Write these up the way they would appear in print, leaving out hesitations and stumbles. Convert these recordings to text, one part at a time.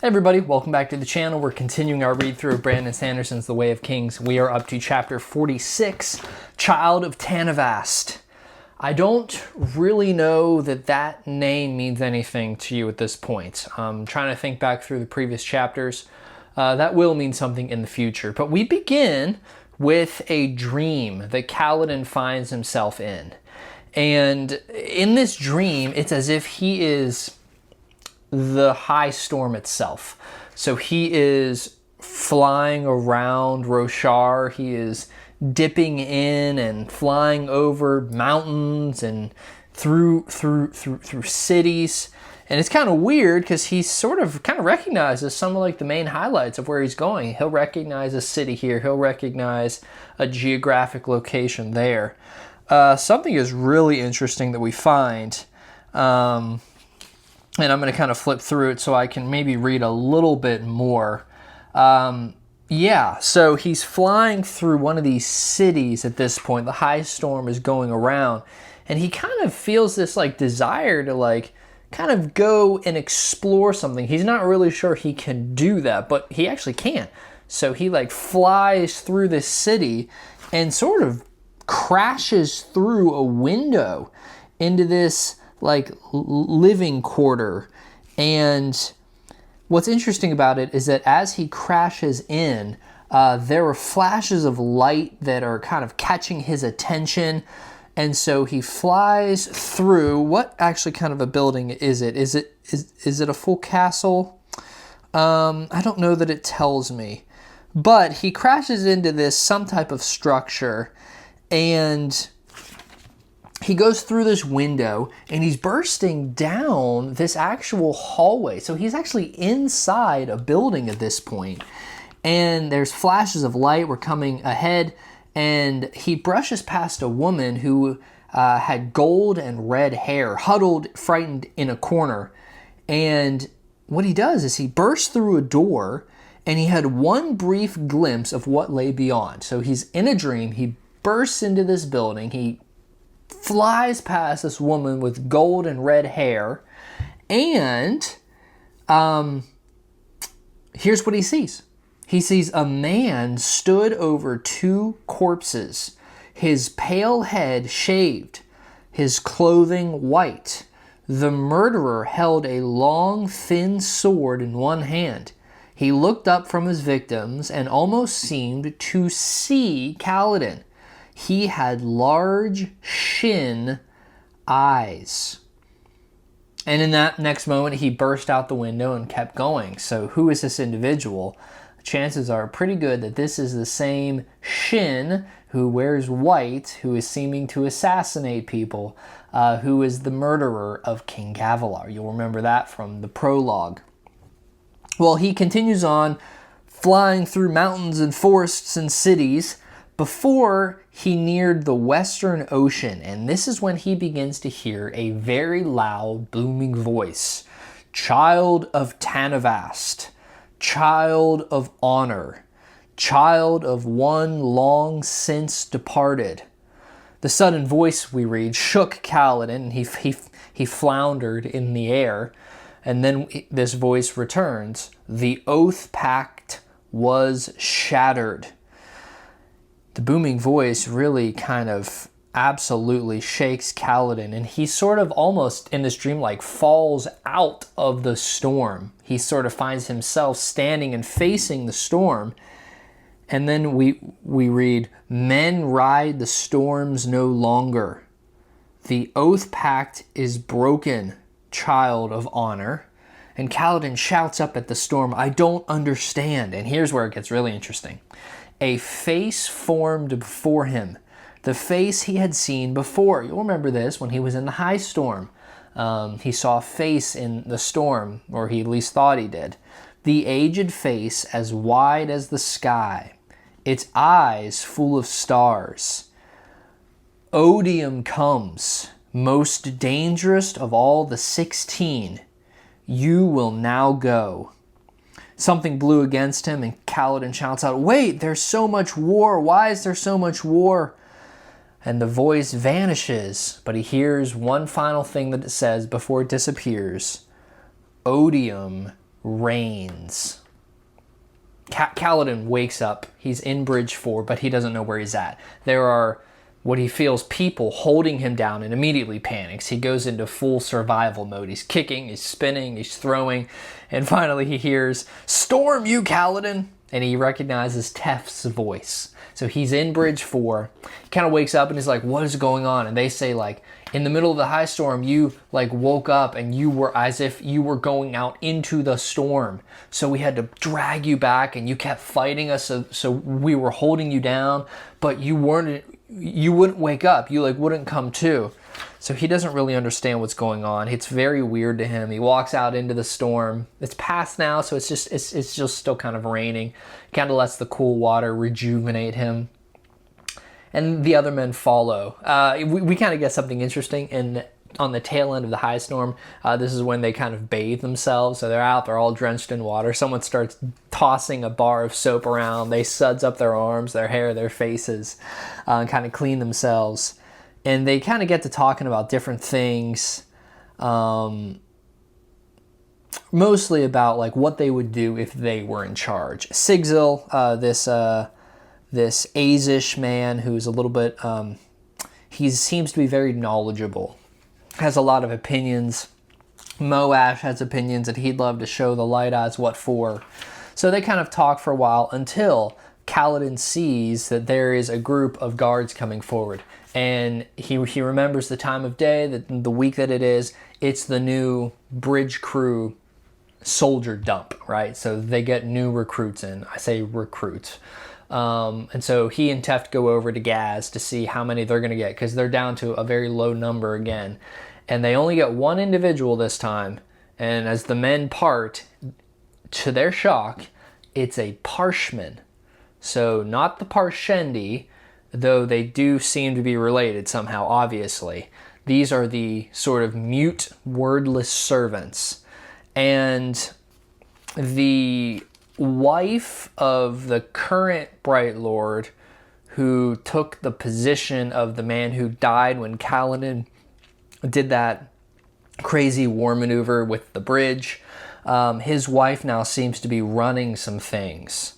Hey everybody, welcome back to the channel. We're continuing our read through of Brandon Sanderson's The Way of Kings. We are up to chapter 46, Child of Tanavast. I don't really know that that name means anything to you at this point. I'm trying to think back through the previous chapters. That will mean something in the future. But we begin with a dream that Kaladin finds himself in. And in this dream, it's as if he is the Highstorm itself. So he is flying around Roshar. He is dipping in and flying over mountains and through cities. And it's kind of weird because he kind of recognizes some of like the main highlights of where he's going. He'll recognize a city here. He'll recognize a geographic location there. Something is really interesting that we find. And I'm going to kind of flip through it so I can maybe read a little bit more. So he's flying through one of these cities at this point. The Highstorm is going around. And he kind of feels this like desire to like kind of go and explore something. He's not really sure he can do that, but he actually can. So he like flies through this city and sort of crashes through a window into this like living quarter. And what's interesting about it is that as he crashes in, there are flashes of light that are kind of catching his attention. And so he flies through, what actually kind of a building is it? Is it a full castle? I don't know that it tells me. But he crashes into some type of structure, and he goes through this window and he's bursting down this actual hallway. So he's actually inside a building at this point. And there's flashes of light were coming ahead, and he brushes past a woman who had gold and red hair, huddled, frightened in a corner. And what he does is he bursts through a door, and he had one brief glimpse of what lay beyond. So he's in a dream. He bursts into this building. He flies past this woman with gold and red hair, and here's what he sees. He sees a man stood over two corpses, his pale head shaved, his clothing white. The murderer held a long, thin sword in one hand. He looked up from his victims and almost seemed to see Kaladin. He had large shin eyes. And in that next moment, he burst out the window and kept going. So who is this individual? Chances are pretty good that this is the same Shin who wears white, who is seeming to assassinate people, who is the murderer of King Gavilar. You'll remember that from the prologue. Well, he continues on, flying through mountains and forests and cities, before he neared the Western Ocean, and this is when he begins to hear a very loud, booming voice. Child of Tanavast, child of honor, child of one long since departed. The sudden voice, we read, shook Kaladin, and he floundered in the air, and then this voice returns. The oath pact was shattered. The booming voice really kind of absolutely shakes Kaladin, and he sort of almost in this dream like falls out of the storm. He sort of finds himself standing and facing the storm. And then we read, men ride the storms no longer. The oath pact is broken, child of honor. And Kaladin shouts up at the storm, I don't understand. And here's where it gets really interesting. A face formed before him, the face he had seen before. You'll remember this when he was in the Highstorm. He saw a face in the storm, or he at least thought he did. The aged face as wide as the sky, its eyes full of stars. Odium comes, most dangerous of all the 16. You will now go. Something blew against him, and Kaladin shouts out, wait, there's so much war. Why is there so much war? And the voice vanishes, but he hears one final thing that it says before it disappears. Odium reigns. Kaladin wakes up. He's in Bridge 4, but he doesn't know where he's at. There are what he feels people holding him down, and immediately panics. He goes into full survival mode. He's kicking, he's spinning, he's throwing, and finally he hears, "Storm, you Kaladin!" And he recognizes Teft's voice. So he's in Bridge 4. He kind of wakes up and he's like, "What is going on?" And they say, like, in the middle of the high storm, you like woke up and you were as if you were going out into the storm. So we had to drag you back and you kept fighting us. So we were holding you down, but you wouldn't wake up. You like wouldn't come to. So he doesn't really understand what's going on. It's very weird to him. He walks out into the storm. It's past now, so it's just still kind of raining. Kind of lets the cool water rejuvenate him. And the other men follow. We kind of get something interesting on the tail end of the Highstorm. This is when they kind of bathe themselves. So they're out, they're all drenched in water. Someone starts tossing a bar of soap around. They suds up their arms, their hair, their faces, kind of clean themselves. And they kind of get to talking about different things, mostly about like what they would do if they were in charge. Sigzil, this Azish man who's a little bit, he seems to be very knowledgeable, has a lot of opinions. Moash has opinions that he'd love to show the Light Eyes what for. So they kind of talk for a while until Kaladin sees that there is a group of guards coming forward. And he remembers the time of day, the week that it is. It's the new bridge crew soldier dump, right? So they get new recruits in. I say recruits. And so he and Teft go over to Gaz to see how many they're going to get, because they're down to a very low number again. And they only get one individual this time. And as the men part, to their shock, it's a Parshman. So not the Parshendi, though they do seem to be related somehow, obviously. These are the sort of mute, wordless servants. And the wife of the current Bright Lord, who took the position of the man who died when Kaladin did that crazy war maneuver with the bridge, his wife now seems to be running some things.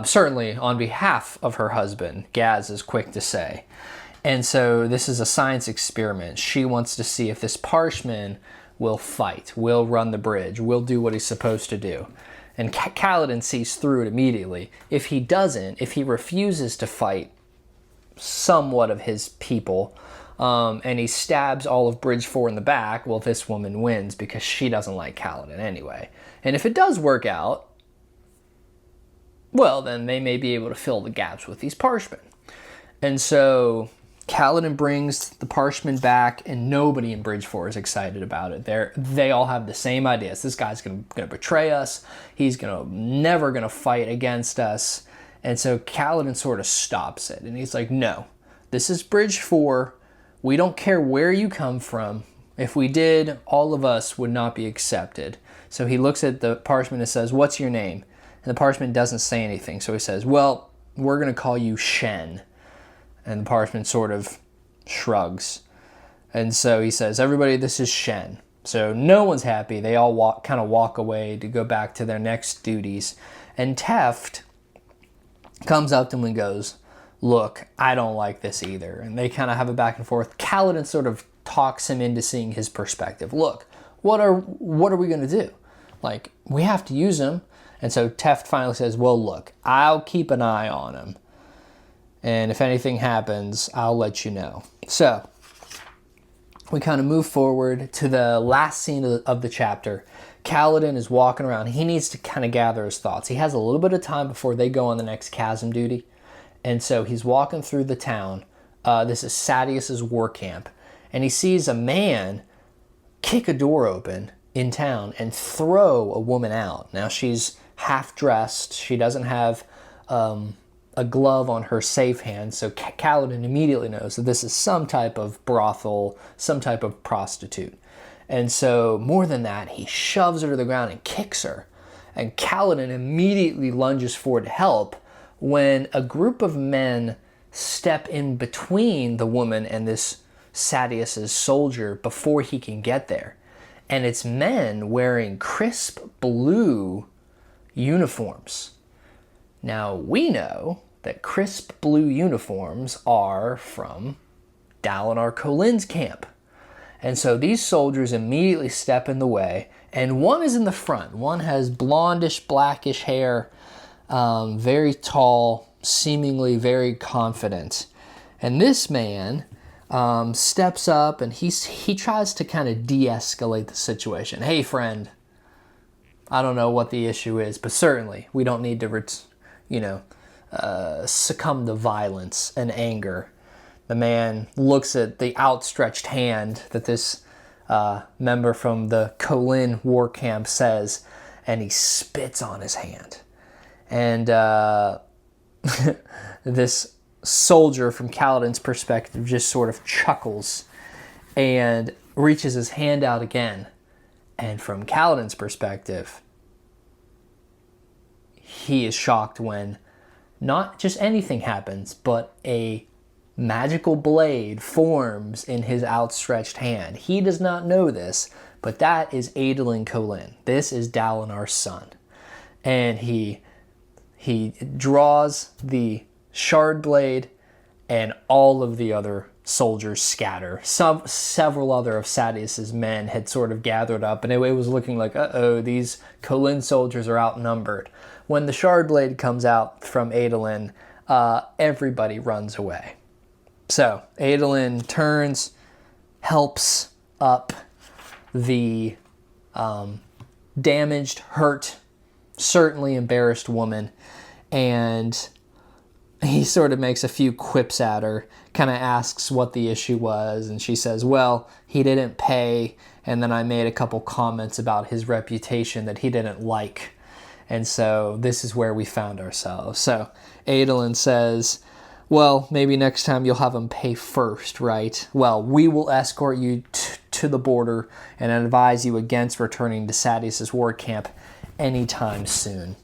Certainly on behalf of her husband, Gaz is quick to say. And so this is a science experiment. She wants to see if this Parshman will fight, will run the bridge, will do what he's supposed to do. And Kaladin sees through it immediately. If he doesn't, if he refuses to fight somewhat of his people, and he stabs all of Bridge 4 in the back, well, this woman wins because she doesn't like Kaladin anyway. And if it does work out, well, then they may be able to fill the gaps with these Parshmen. And so Kaladin brings the Parshmen back, and nobody in Bridge 4 is excited about it. They all have the same ideas. This guy's going to betray us. He's never going to fight against us. And so Kaladin sort of stops it. And he's like, no, this is Bridge 4. We don't care where you come from. If we did, all of us would not be accepted. So he looks at the Parshmen and says, "What's your name?" And the Parshman doesn't say anything. So he says, "Well, we're going to call you Shen." And the Parshman sort of shrugs. And so he says, "Everybody, this is Shen." So no one's happy. They all walk away to go back to their next duties. And Teft comes up to him and goes, "Look, I don't like this either." And they kind of have a back and forth. Kaladin sort of talks him into seeing his perspective. "Look, what are we going to do? Like, we have to use him." And so Teft finally says, "Well, look, I'll keep an eye on him. And if anything happens, I'll let you know." So we kind of move forward to the last scene of the chapter. Kaladin is walking around. He needs to kind of gather his thoughts. He has a little bit of time before they go on the next chasm duty. And so he's walking through the town. This is Sadeas's war camp. And he sees a man kick a door open in town and throw a woman out. Now she's half dressed. She doesn't have a glove on her safe hand. So Kaladin immediately knows that this is some type of brothel, some type of prostitute. And so more than that, he shoves her to the ground and kicks her. And Kaladin immediately lunges forward to help when a group of men step in between the woman and this Sadeas's soldier before he can get there. and it's men wearing crisp blue uniforms. Now, we know that crisp blue uniforms are from Adolin Kholin's camp. And so these soldiers immediately step in the way, and one is in the front. One has blondish, blackish hair, very tall, seemingly very confident. And this man steps up, and he tries to kind of de-escalate the situation. Hey, friend, I don't know what the issue is, but certainly we don't need to, succumb to violence and anger. The man looks at the outstretched hand that this member from the Kholin war camp says, and he spits on his hand. And this soldier, from Kaladin's perspective, just sort of chuckles and reaches his hand out again. And from Kaladin's perspective, he is shocked when not just anything happens, but a magical blade forms in his outstretched hand. He does not know this, but that is Adolin Kholin. This is Dalinar's son. And he draws the shard blade, and all of the other soldiers scatter. Several other of Sadeas's men had sort of gathered up, and it was looking like, these Kholin soldiers are outnumbered. When the shard blade comes out from Adolin, everybody runs away. So Adolin turns, helps up the damaged, hurt, certainly embarrassed woman, and he sort of makes a few quips at her, kind of asks what the issue was, and she says, well, he didn't pay, and then I made a couple comments about his reputation that he didn't like, and so this is where we found ourselves. So Adolin says, well, maybe next time you'll have him pay first, right? Well, we will escort you to the border and advise you against returning to Sadeas's war camp anytime soon.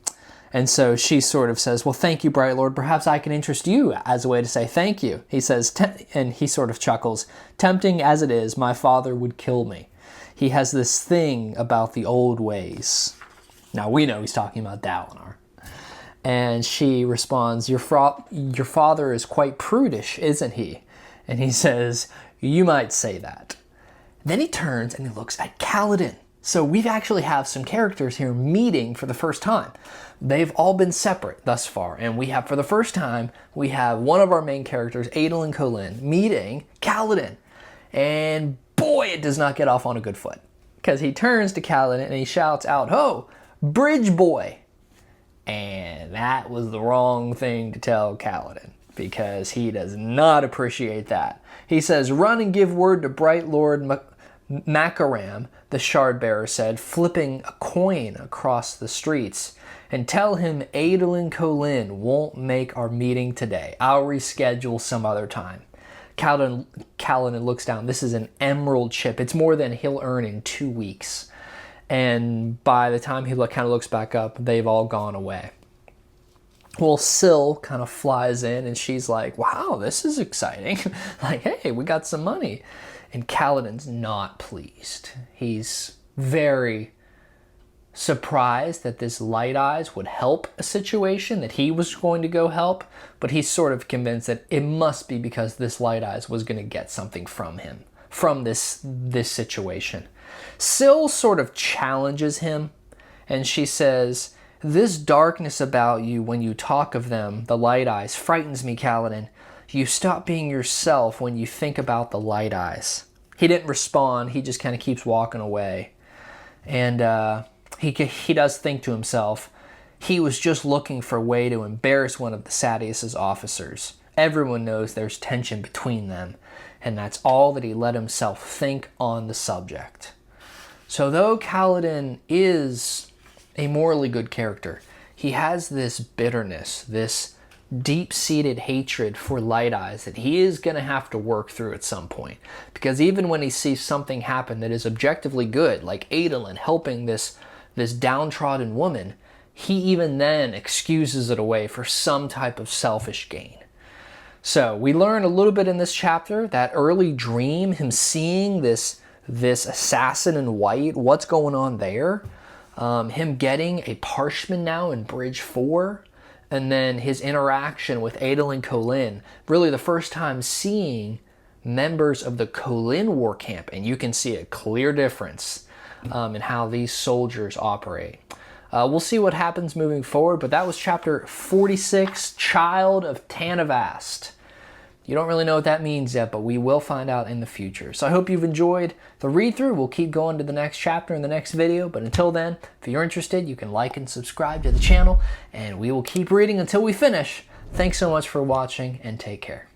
And so she sort of says, well, thank you, Bright Lord. Perhaps I can interest you as a way to say thank you. He says, and he sort of chuckles, tempting as it is, my father would kill me. He has this thing about the old ways. Now, we know he's talking about Dalinar. And she responds, your father is quite prudish, isn't he? And he says, you might say that. Then he turns and he looks at Kaladin. So we actually have some characters here meeting for the first time. They've all been separate thus far. And we have, for the first time, we have one of our main characters, Adolin Kholin, meeting Kaladin. And boy, it does not get off on a good foot. Because he turns to Kaladin and he shouts out, ho, Bridge Boy. And that was the wrong thing to tell Kaladin, because he does not appreciate that. He says, run and give word to Bright Lord Makaram, the shard bearer said, flipping a coin across the streets, and tell him Adolin Kholin won't make our meeting today. I'll reschedule some other time. Kaladin looks down. This is an emerald chip. It's more than he'll earn in 2 weeks. And by the time he kind of looks back up, they've all gone away. Well, Syl kind of flies in, and she's like, wow, this is exciting. Like, hey, we got some money. And Kaladin's not pleased. He's very surprised that this Light Eyes would help a situation, that he was going to go help, but he's sort of convinced that it must be because this Light Eyes was going to get something from him, from this situation. Syl sort of challenges him, and she says, this darkness about you when you talk of them, the Light Eyes, frightens me, Kaladin. You stop being yourself when you think about the Light Eyes. He didn't respond. He just kind of keeps walking away. And he does think to himself, he was just looking for a way to embarrass one of the Sadeas's officers. Everyone knows there's tension between them, and that's all that he let himself think on the subject. So though Kaladin is a morally good character, he has this bitterness, this deep-seated hatred for Light Eyes that he is going to have to work through at some point. Because even when he sees something happen that is objectively good, like Adolin helping this downtrodden woman, he even then excuses it away for some type of selfish gain. So we learn a little bit in this chapter, that early dream, him seeing this this assassin in white, what's going on there. Him getting a Parshman now in Bridge 4, and then his interaction with Adolin Kholin. Really the first time seeing members of the Kholin war camp, and you can see a clear difference in how these soldiers operate. We'll see what happens moving forward, but that was chapter 46, Child of Tanavast. You don't really know what that means yet, but we will find out in the future. So I hope you've enjoyed the read-through. We'll keep going to the next chapter in the next video, but until then, if you're interested, you can like and subscribe to the channel, and we will keep reading until we finish. Thanks so much for watching, and take care.